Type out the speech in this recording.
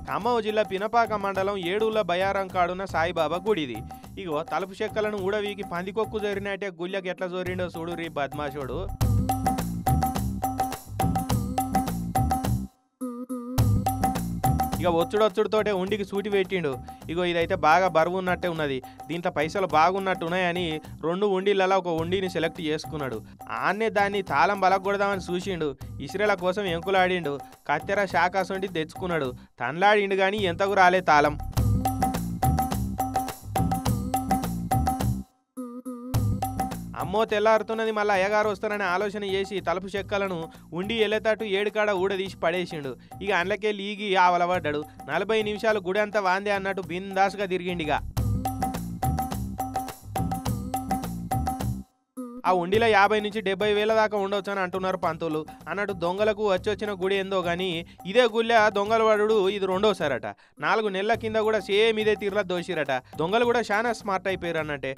ఖమ్మం జిల్లా పినపాక మండలం ఏడూళ్ళ బయారం కాడున్న సాయిబాబా గుడిది. ఇగో తలుపు చెక్కలను ఊడవీకి పందికొక్కు జోరినట్టే గుళ్ళకి ఎట్లా జోరిండో చూడు రీ బద్మాషోడు. ఇక ఒచ్చుడొచ్చుడుతోటే ఉండికి సూటి పెట్టిండు. ఇగో ఇదైతే బాగా బరువు ఉన్నట్టే ఉన్నది, దీంట్లో పైసలు బాగున్నట్టున్నాయని 2 ఉండిలలో ఒక ఉండిని సెలెక్ట్ చేసుకున్నాడు. ఆన్నే దాన్ని తాళం బలగొడదామని చూసిండు. ఇస్రేల కోసం ఎంకులాడిండు. కత్తెర శాకాసొంటి తెచ్చుకున్నాడు. తన్లాడిండు కానీ ఎంతకు రాలే తాళం. అమ్మో తెల్లారుతున్నది, మళ్ళీ అయ్యగారు వస్తారని ఆలోచన చేసి తలుపు చెక్కలను ఉండి వెళ్ళేటట్టు ఏడుకాడ ఊడదీసి పడేసిండు. ఇక అందులోకే లీగి ఆవలబడ్డాడు. 40 నిమిషాలు గుడి అంతా వాందే అన్నట్టు బిందాస్గా తిరిగిండిగా. ఆ ఉండిలో 50 నుంచి 70 వేల దాకా ఉండొచ్చు అని అంటున్నారు పంతులు. అన్నట్టు దొంగలకు వచ్చిన గుడి ఏందో కానీ ఇదే గుళ్ళ దొంగలు పడుడు ఇది రెండోసారట. 4 నెలల కింద కూడా సేమ్ ఇదే తీరులా దోషిరట. దొంగలు కూడా చాలా స్మార్ట్ అయిపోయారు అన్నట్టే.